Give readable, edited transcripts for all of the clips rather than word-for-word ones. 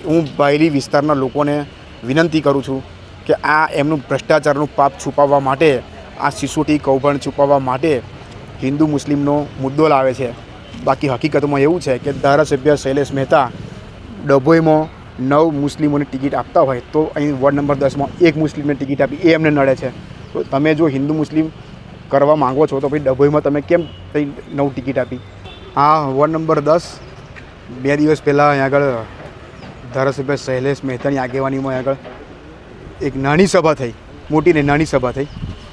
હું બાયલી વિસ્તારના લોકોને વિનંતી કરું છું કે આ એમનું ભ્રષ્ટાચારનું પાપ છુપાવવા માટે, આ સિસોટી કૌભાંડ છુપાવવા માટે હિન્દુ મુસ્લિમનો મુદ્દો લાવે છે. બાકી હકીકતમાં એવું છે કે ધારાસભ્ય શૈલેષ મહેતા ડભોઈમાં 9 મુસ્લિમોની ટિકિટ આપતા હોય તો અહીં વોર્ડ નંબર 10માં 1 મુસ્લિમને ટિકિટ આપી, એ એમને નડે છે. તો તમે જો હિન્દુ મુસ્લિમ કરવા માંગો છો તો ભાઈ ડભોઈમાં તમે કેમ 9 ટિકિટ આપી? હા, વોર્ડ નંબર 10 2 દિવસ પહેલાં અહીં આગળ ધારાસભ્ય શૈલેષ મહેતાની આગેવાનીમાં આગળ એક નાની સભા થઈ, મોટી ને નાની સભા થઈ,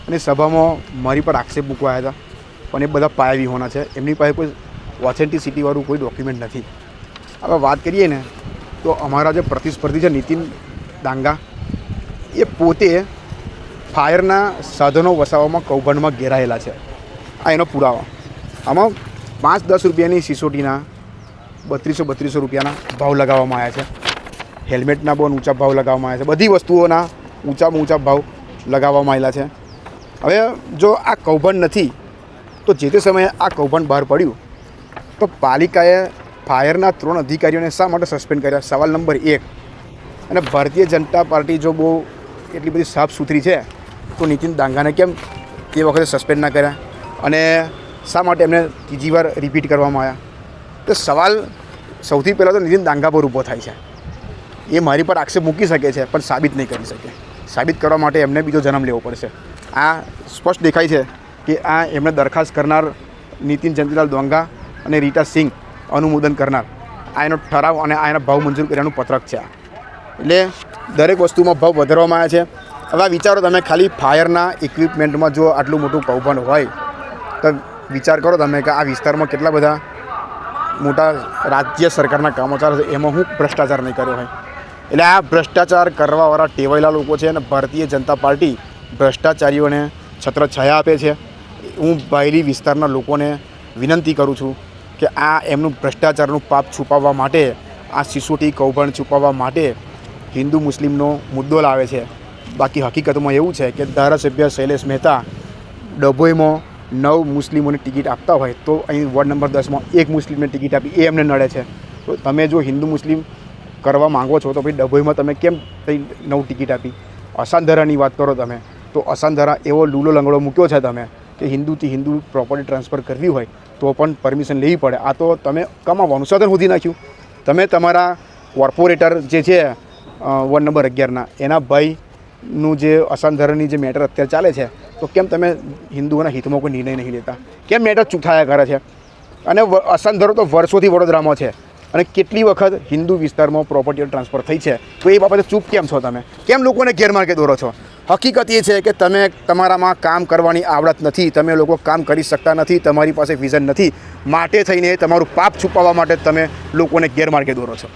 અને સભામાં મારી પર આક્ષેપ મૂકવા આવ્યા હતા, પણ એ બધા પાયા વિહોણા છે. એમની પાસે કોઈ ઓથેન્ટિસિટીવાળું કોઈ ડોક્યુમેન્ટ નથી. હવે વાત કરીએ ને તો અમારા જે પ્રતિસ્પર્ધી છે નીતિન ડાંગા, એ પોતે ફાયરના સાધનો વસાવવામાં કૌભાંડમાં ઘેરાયેલા છે. આ એનો પુરાવા. આમાં 5-10 રૂપિયાની સિસોટીના 3200 રૂપિયાના ભાવ લગાવવામાં આવ્યા છે. હેલ્મેટના બહુ ઊંચા ભાવ લગાવવામાં આવ્યા છે. બધી વસ્તુઓના ઊંચામાં ઊંચા ભાવ લગાવવામાં આવેલા છે. હવે જો આ કૌભાંડ નથી તો જે તે સમયે આ કૌભાંડ બહાર પડ્યું તો પાલિકાએ ફાયરના 3 અધિકારીઓને શા માટે સસ્પેન્ડ કર્યા? સવાલ નંબર 1. અને ભારતીય જનતા પાર્ટી જો બહુ એટલી બધી સાફ સુથરી છે તો નીતિન ડાંગાને કેમ તે વખતે સસ્પેન્ડ ના કર્યા? અને શા માટે એમને ત્રીજી વાર રિપીટ કરવામાં આવ્યા? તો સવાલ સૌથી પહેલાં તો નીતિન ડાંગા પર ઊભો થાય છે. એ મારી પર આક્ષેપ મૂકી શકે છે પણ સાબિત નહીં કરી શકે. સાબિત કરવા માટે એમને બીજો જન્મ લેવો પડશે. આ સ્પષ્ટ દેખાય છે કે આ એમને દરખાસ્ત કરનાર નીતિન ચંદ્રલાલ ડોંગા અને રીટા સિંહ અનુમોદન કરનાર, આ એનો ઠરાવ અને આ એના ભાવ મંજૂર કર્યાનું પત્રક છે. એટલે દરેક વસ્તુમાં ભાવ વધારવામાં આવ્યા છે. હવે વિચારો તમે, ખાલી ફાયરના ઇક્વિપમેન્ટમાં જો આટલું મોટું કૌભાંડ હોય તો વિચાર કરો તમે કે આ વિસ્તારમાં કેટલા બધા મોટા રાજ્ય સરકારના કામો ચાલે છે, એમાં હું ભ્રષ્ટાચાર નહીં કર્યો હોય. એટલે આ ભ્રષ્ટાચાર કરવાવાળા ટેવાયેલા લોકો છે અને ભારતીય જનતા પાર્ટી ભ્રષ્ટાચારીઓને છત્રછાયા આપે છે. હું બાયલી વિસ્તારના લોકોને વિનંતી કરું છું કે આ એમનું ભ્રષ્ટાચારનું પાપ છુપાવવા માટે, આ સિસોટી કૌભાંડ છુપાવવા માટે હિન્દુ મુસ્લિમનો મુદ્દો લાવે છે. બાકી હકીકતમાં એવું છે કે ધારાસભ્ય શૈલેષ મહેતા ડભોઈમાં 9 મુસ્લિમોની ટિકિટ આપતા હોય તો અહીં વોર્ડ નંબર 10માં 1 મુસ્લિમને ટિકિટ આપી, એ એમને નડે છે. તો તમે જો હિન્દુ મુસ્લિમ કરવા માંગો છો તો ભાઈ ડભોઈમાં તમે કેમ 9 ટિકિટ આપી? અસાંધારાની વાત કરો તમે તો અસાંધારા એવો લૂલો લંગડો મૂક્યો છે તમે કે હિન્દુથી હિન્દુ પ્રોપર્ટી ટ્રાન્સફર કરવી હોય તો પણ પરમિશન લેવી પડે. આ તો તમે કમાવાનું સાધન શોધી નાખ્યું. તમે તમારા કોર્પોરેટર જે છે વોર્ડ નંબર 11ના, એના ભાઈનું જે અસાંધારાની જે મેટર અત્યારે ચાલે છે, તો કેમ તમે હિન્દુઓના હિતમાં કોઈ નિર્ણય નહીં લેતા? કેમ મેટર ચૂંટાયા કરે છે? અને અસાંધારો તો વર્ષોથી વડોદરામાં છે અને કેટલી વખત હિન્દુ વિસ્તારમાં પ્રોપર્ટીઓ ટ્રાન્સફર થઈ છે, તો એ બાબતે ચૂપ કેમ છો તમે? કેમ લોકોને ગેરમાર્ગે દોરો છો? હકીકત એ છે કે તમે તમારામાં કામ કરવાની આવડત નથી, તમે લોકો કામ કરી શકતા નથી, તમારી પાસે વિઝન નથી, માટે થઈને તમારું પાપ છુપાવવા માટે તમે લોકોને ગેરમાર્ગે દોરો છો.